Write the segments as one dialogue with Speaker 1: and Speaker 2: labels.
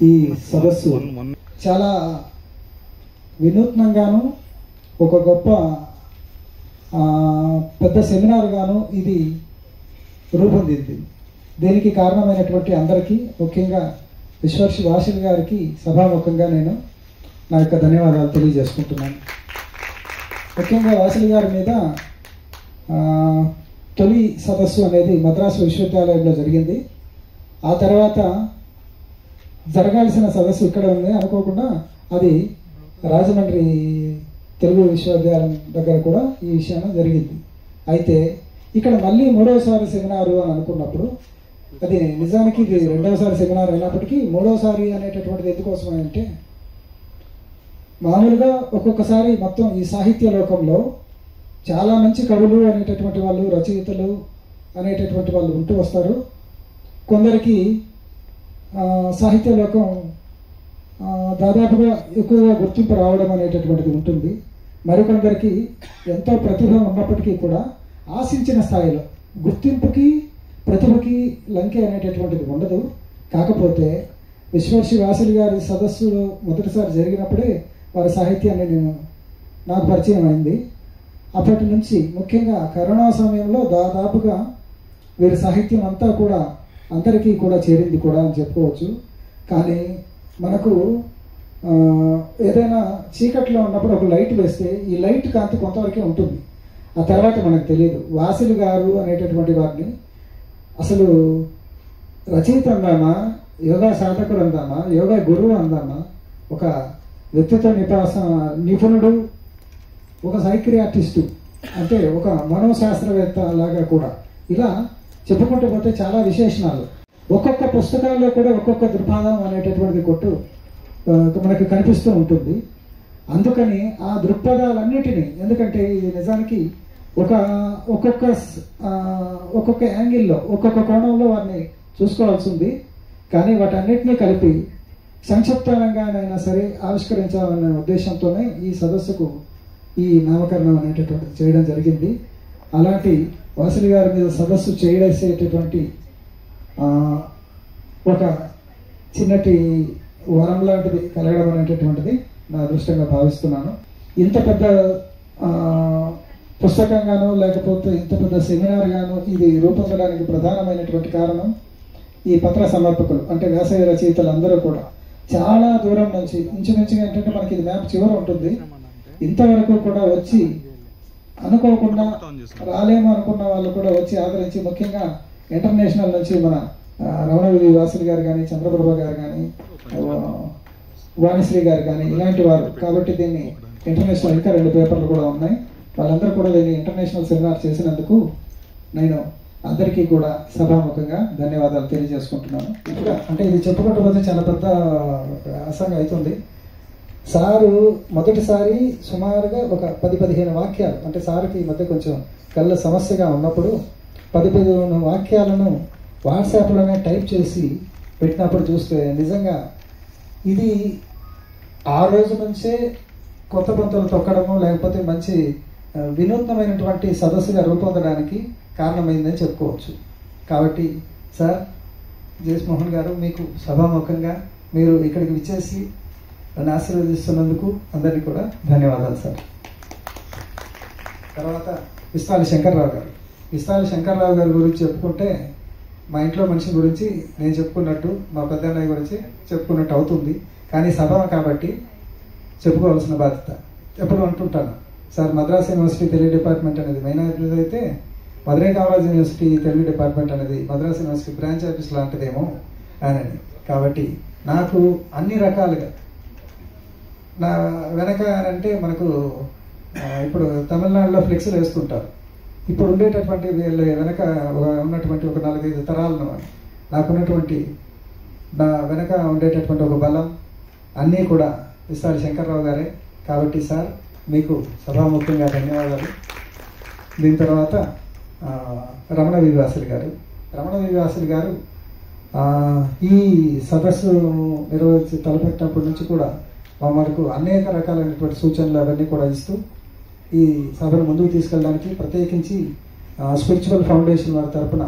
Speaker 1: ఈ సదస్సు చాలా వినూత్నంగాను ఒక గొప్ప పెద్ద సెమినార్ గాను ఇది రూపొందింది. దీనికి కారణమైనటువంటి అందరికీ, ముఖ్యంగా విశ్వర్షి వాసిల్ గారికి సభాముఖంగా నేను నా యొక్క ధన్యవాదాలు తెలియజేసుకుంటున్నాను. ముఖ్యంగా వాసిల్ గారి మీద తొలి సదస్సు అనేది మద్రాసు విశ్వవిద్యాలయంలో జరిగింది. ఆ తర్వాత జరగాల్సిన సదస్సు ఇక్కడ ఉంది అనుకోకుండా అది రాజమండ్రి తెలుగు విశ్వవిద్యాలయం దగ్గర కూడా ఈ విషయం జరిగింది. అయితే ఇక్కడ మళ్ళీ మూడవసారి సెమినారు అని అనుకున్నప్పుడు అది నిజానికి ఇది రెండవసారి సెమినార్ అయినప్పటికీ మూడవసారి అనేటటువంటిది ఎందుకోసం అంటే, మామూలుగా ఒక్కొక్కసారి మొత్తం ఈ సాహిత్య లోకంలో చాలా మంచి కవులు అనేటటువంటి వాళ్ళు, రచయితలు అనేటటువంటి వాళ్ళు ఉంటూ వస్తారు. కొందరికి సాహిత్య లోకం దాదాపుగా ఎక్కువగా గుర్తింపు రావడం అనేటటువంటిది ఉంటుంది. మరికొందరికి ఎంతో ప్రతిభ ఉన్నప్పటికీ కూడా ఆశించిన స్థాయిలో గుర్తింపుకి ప్రతిభకి లంకె అనేటటువంటిది ఉండదు. కాకపోతే విశ్వర్షి వాసిల్ గారి సదస్సులో మొదటిసారి జరిగినప్పుడే వారి సాహిత్యాన్ని నాకు పరిచయం అయింది. అప్పటి నుంచి ముఖ్యంగా కరోనా సమయంలో దాదాపుగా వీరి సాహిత్యం అంతా కూడా అందరికీ కూడా చేరింది కూడా అని చెప్పుకోవచ్చు. కానీ మనకు ఏదైనా చీకట్లో ఉన్నప్పుడు ఒక లైట్ వేస్తే ఈ లైట్ కాంతి కొంతవరకే ఉంటుంది, ఆ తర్వాత మనకు తెలియదు. వాసిల్ గారు అనేటటువంటి వారిని అసలు రచయిత అందామా, యోగా సాధకుడు అందామా, యోగా గురువు అందామా, ఒక వ్యక్తిత్వ నిపుణుడు, ఒక సైక్రియాటిస్టు, అంటే ఒక మనోశాస్త్రవేత్త లాగా కూడా ఇలా చెప్పుకుంటూ పోతే చాలా విశేషణాలు. ఒక్కొక్క పుస్తకాల్లో కూడా ఒక్కొక్క దృక్పథం అనేటటువంటిది మనకి కనిపిస్తూ ఉంటుంది. అందుకని ఆ దృక్పథాలన్నిటినీ, ఎందుకంటే ఇది నిజానికి ఒక్కొక్క యాంగిల్లో ఒక్కొక్క కోణంలో వారిని చూసుకోవాల్సి ఉంది. కానీ వాటన్నిటినీ కలిపి సంక్షిప్తంగానైనా సరే ఆవిష్కరించాలనే ఉద్దేశంతోనే ఈ సదస్సుకు ఈ నామకరణం అనేటటువంటిది చేయడం జరిగింది. అలాంటి వాసిల్ గారి మీద సదస్సు చేయడేసేటటువంటి ఒక చిన్నటి వరం లాంటిది కలగడం అనేటటువంటిది నా అదృష్టంగా భావిస్తున్నాను. ఇంత పెద్ద పుస్తకంగాను లేకపోతే ఇంత పెద్ద సెమినార్ గాను ఇది రూపొందడానికి ప్రధానమైనటువంటి కారణం ఈ పత్ర సమర్పకులు, అంటే వ్యాస రచయితలు అందరూ కూడా చాలా దూరం నుంచి, ఇంచుమించుగా ఏంటంటే మనకి ఇది మ్యాప్ చివర ఉంటుంది, ఇంతవరకు కూడా వచ్చి అనుకోకుండా రాలేమో అనుకున్న వాళ్ళు కూడా వచ్చి ఆదరించి, ముఖ్యంగా ఇంటర్నేషనల్ నుంచి మన రమణ వాసిల్ గారు కానీ, చంద్రప్రభ గారు కానీ, వాణిశ్రీ గారు కానీ ఇలాంటి వారు. కాబట్టి దీన్ని ఇంటర్నేషనల్ ఇంకా 2 పేపర్లు కూడా ఉన్నాయి. వాళ్ళందరూ కూడా దీన్ని ఇంటర్నేషనల్ సెమినార్ చేసినందుకు నేను అందరికీ కూడా సభాముఖంగా ధన్యవాదాలు తెలియజేసుకుంటున్నాను. ఇప్పుడు అంటే ఇది చెప్పుకుంటూ పోతే చాలా పెద్ద అసంగా అవుతుంది. సారు మొదటిసారి సుమారుగా ఒక 10-15 వాక్యాలు, అంటే సార్కి ఈ మధ్య కొంచెం కళ్ళ సమస్యగా ఉన్నప్పుడు 10-15 వాక్యాలను వాట్సాప్లోనే టైప్ చేసి పెట్టినప్పుడు చూస్తే నిజంగా ఇది ఆ రోజు నుంచే కొత్త పంతులు తొక్కడము లేకపోతే మంచి వినూత్నమైనటువంటి సదస్సుగా రూపొందడానికి కారణమైందని చెప్పుకోవచ్చు. కాబట్టి సార్ జయమోహన్ గారు, మీకు సభాముఖంగా మీరు ఇక్కడికి విచ్చేసి నన్ను ఆశీర్వదిస్తున్నందుకు అందరికీ కూడా ధన్యవాదాలు సార్. తర్వాత విస్తాలి శంకర్రావు గారు. విస్తాలి శంకర్రావు గారి గురించి చెప్పుకుంటే మా ఇంట్లో మనిషి గురించి నేను చెప్పుకున్నట్టు, మా పెద్దన్నయ్య గురించి చెప్పుకున్నట్టు అవుతుంది. కానీ సభ కాబట్టి చెప్పుకోవాల్సిన బాధ్యత. ఎప్పుడు అంటుంటాను sir, Madras university Telugu department అనేది మెయిన్ ఆఫీస్ అయితే మధురై కామరాజ్ యూనివర్సిటీ తెలుగు డిపార్ట్మెంట్ అనేది మద్రాస్ యూనివర్సిటీ బ్రాంచ్ ఆఫీస్ లాంటిదేమో అని. కాబట్టి నాకు అన్ని రకాలుగా నా వెనక అంటే మనకు ఇప్పుడు తమిళనాడులో ఫ్లెక్స్లు వేస్తుంటారు. ఇప్పుడు ఉండేటటువంటి వీళ్ళ వెనక ఉన్నటువంటి ఒక 4-5 తరాలను నాకున్నటువంటి నా వెనక ఉండేటటువంటి ఒక బలం అన్నీ కూడా విస్తారి శంకర్రావు గారే. కాబట్టి సార్ మీకు సభాముఖంగా ధన్యవాదాలు. దీని తర్వాత రమణ వాసిల్ గారు. రమణ వాసిల్ గారు ఈ సదస్సు నిర్వహించి తలపెట్టినప్పటి నుంచి కూడా మనకు అనేక రకాలైనటువంటి సూచనలు అవన్నీ కూడా ఇస్తూ ఈ సభను ముందుకు తీసుకెళ్ళడానికి ప్రత్యేకించి స్పిరిచువల్ ఫౌండేషన్ వారి తరఫున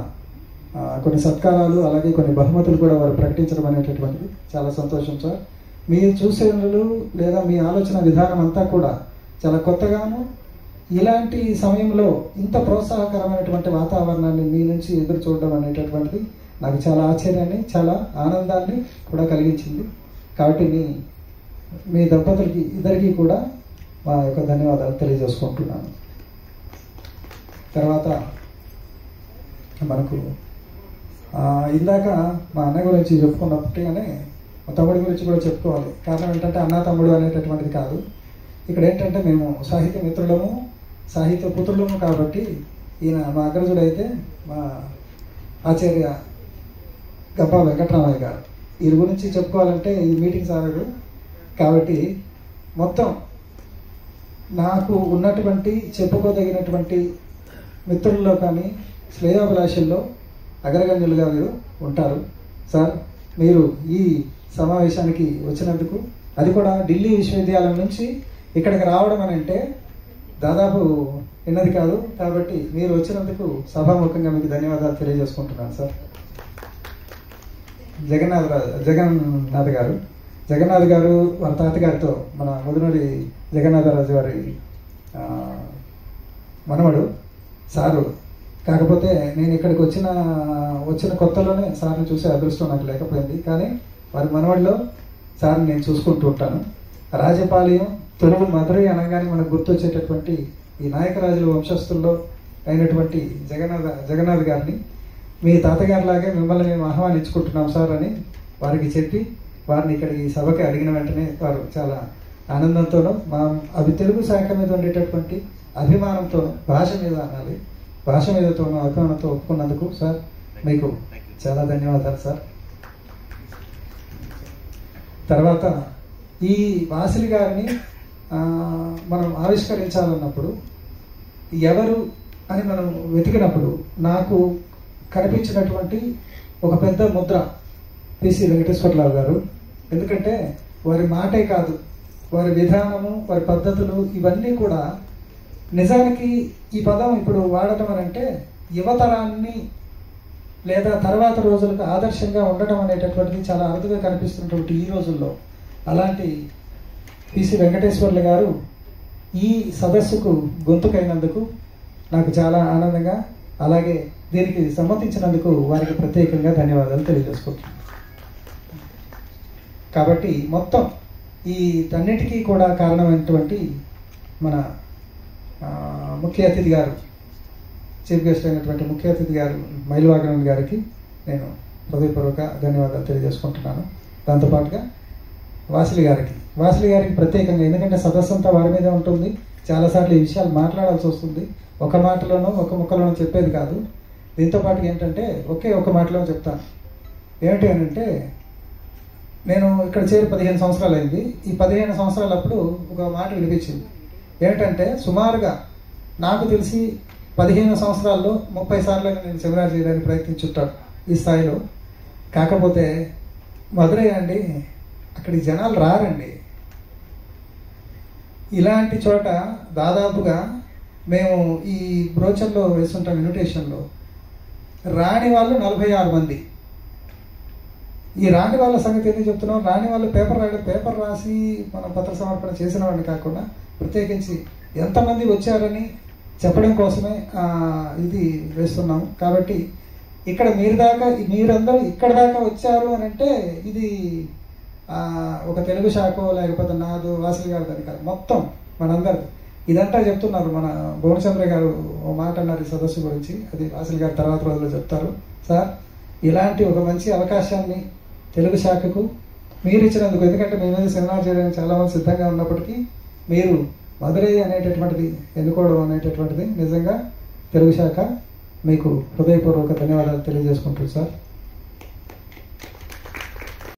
Speaker 1: కొన్ని సత్కారాలు అలాగే కొన్ని బహుమతులు కూడా వారు ప్రకటించడం అనేటటువంటిది చాలా సంతోషం సార్. మీరు చూసేందులో లేదా మీ ఆలోచన విధానం అంతా కూడా చాలా కొత్తగాను, ఇలాంటి సమయంలో ఇంత ప్రోత్సాహకరమైనటువంటి వాతావరణాన్ని మీ నుంచి ఎదురు చూడడం అనేటటువంటిది నాకు చాలా ఆశ్చర్యాన్ని, చాలా ఆనందాన్ని కూడా కలిగించింది. కాబట్టి మీ దంపతులకి ఇద్దరికీ కూడా మా యొక్క ధన్యవాదాలు తెలియజేసుకుంటున్నాను. తర్వాత మనకు ఇందాక మా అన్న గురించి చెప్పుకున్నట్టుగానే మా తమ్ముడి గురించి కూడా చెప్పుకోవాలి. కారణం ఏంటంటే అన్న తమ్ముడు అనేటటువంటిది కాదు, ఇక్కడ ఏంటంటే మేము సాహిత్య మిత్రులము, సాహిత్య పుత్రులము. కాబట్టి ఈయన మా అగ్రజుడు అయితే మా ఆచార్య గబ్బా వెంకటరామయ్య గారు. వీరి గురించి చెప్పుకోవాలంటే ఈ మీటింగ్ సాగదు. కాబట్టి మొత్తం నాకు ఉన్నటువంటి చెప్పుకోదగినటువంటి మిత్రుల్లో కానీ శ్రేయోభిలాషుల్లో అగ్రగణ్యులుగా మీరు ఉంటారు సార్. మీరు ఈ సమావేశానికి వచ్చినందుకు, అది కూడా ఢిల్లీ విశ్వవిద్యాలయం నుంచి ఇక్కడికి రావడం అని అంటే దాదాపు విన్నది కాదు. కాబట్టి మీరు వచ్చినందుకు సభాముఖంగా మీకు ధన్యవాదాలు తెలియజేసుకుంటున్నాను సార్. జగన్నాథ్ గారు వాళ్ళ తాతగారితో, మన ముదునూరి జగన్నాథరాజు గారి మనవడు సారు. కాకపోతే నేను ఇక్కడికి వచ్చిన కొత్తలోనే సార్ని చూసే అదృష్టం నాకు లేకపోయింది. కానీ వారి మనవడిలో సార్ని నేను చూసుకుంటూ ఉంటాను. రాజపాలెం, తొలుగు, మధురై అనగానే మనకు గుర్తొచ్చేటటువంటి ఈ నాయకరాజుల వంశస్థుల్లో అయినటువంటి జగన్నాథ్ గారిని మీ తాతగారిలాగే మిమ్మల్ని మేము ఆహ్వానించుకుంటున్నాం సార్ అని వారికి చెప్పి వారిని ఇక్కడ ఈ సభకి అడిగిన వెంటనే వారు చాలా ఆనందంతోనూ, మా అవి తెలుగు శాఖ మీద ఉండేటటువంటి అభిమానంతోనూ, భాష మీద అనాలి, భాష మీదతోనూ అభిమానంతో ఒప్పుకున్నందుకు సార్ మీకు చాలా ధన్యవాదాలు సార్. తర్వాత ఈ వాసిలి గారిని మనం ఆవిష్కరించాలన్నప్పుడు ఎవరు అని మనం వెతికినప్పుడు నాకు కనిపించినటువంటి ఒక పెద్ద ముద్ర పిసి వెంకటేశ్వరరావు గారు. ఎందుకంటే వారి మాటే కాదు, వారి విధానము, వారి పద్ధతులు ఇవన్నీ కూడా నిజానికి ఈ పదం ఇప్పుడు వాడటం అని అంటే యువతరాన్ని లేదా తర్వాత రోజులకు ఆదర్శంగా ఉండటం అనేటటువంటిది చాలా అరుదుగా కనిపిస్తున్నటువంటి ఈ రోజుల్లో అలాంటి పిసి వెంకటేశ్వర్లు గారు ఈ సదస్సుకు గొంతుకైనందుకు నాకు చాలా ఆనందంగా, అలాగే దీనికి సమ్మతించినందుకు వారికి ప్రత్యేకంగా ధన్యవాదాలు తెలియజేసుకుంటున్నాను. కాబట్టి మొత్తం ఈ అన్నిటికీ కూడా కారణమైనటువంటి మన ముఖ్య అతిథి గారు, చీఫ్ గెస్ట్ అయినటువంటి ముఖ్య అతిథి గారు మైలవాగరన్ గారికి నేను హృదయపూర్వక ధన్యవాదాలు తెలియజేసుకుంటున్నాను. దాంతోపాటుగా వాసిలి గారికి ప్రత్యేకంగా, ఎందుకంటే సదస్సు అంతా వారి మీదే ఉంటుంది. చాలాసార్లు ఈ విషయాలు మాట్లాడాల్సి వస్తుంది. ఒక మాటలోనో ఒక ముక్కలోనో చెప్పేది కాదు. దీంతో పాటు ఏంటంటే ఒక మాటలో చెప్తాను. ఏమిటి అని అంటే, నేను ఇక్కడ చేరి 15 సంవత్సరాలు అయింది. ఈ 15 సంవత్సరాలప్పుడు ఒక మాట వినిపించింది. ఏమిటంటే, సుమారుగా నాకు తెలిసి 15 సంవత్సరాల్లో 30 సార్లు నేను సెమినార్ చేయడానికి ప్రయత్నించుంటాను ఈ స్థాయిలో. కాకపోతే మధురై అండి, అక్కడికి జనాలు రారండి. ఇలాంటి చోట దాదాపుగా మేము ఈ బ్రోచర్లో వేస్తుంటాం, ఇన్విటేషన్లో రాని వాళ్ళు 46 మంది. ఈ రాని వాళ్ళ సంగతి ఎందుకు చెప్తున్నాం? రాని వాళ్ళు పేపర్ రాసి మనం పత్ర సమర్పణ చేసిన వాడిని కాకుండా ప్రత్యేకించి ఎంతమంది వచ్చారని చెప్పడం కోసమే ఇది వేస్తున్నాము. కాబట్టి ఇక్కడ మీరందరూ ఇక్కడ దాకా వచ్చారు అని అంటే ఇది ఒక తెలుగు శాఖో లేకపోతే నాదు వాసిలి గారి దాని కాదు, మొత్తం మనందరు ఇదంతా చెప్తున్నారు. మన భువనచంద్ర గారు ఓ మాట అన్నారు ఈ సదస్సు గురించి, అది వాసిలి గారు తర్వాత రోజుల్లో చెప్తారు. సార్, ఇలాంటి ఒక మంచి అవకాశాన్ని తెలుగు శాఖకు మీరు ఇచ్చినందుకు, ఎందుకంటే మీ మీద సెమినార్ చేయడానికి చాలామంది సిద్ధంగా ఉన్నప్పటికీ మీరు మధురై అనేటటువంటిది ఎన్నుకోవడం అనేటటువంటిది నిజంగా తెలుగు శాఖ మీకు హృదయపూర్వక ధన్యవాదాలు తెలియజేసుకుంటుంది సార్.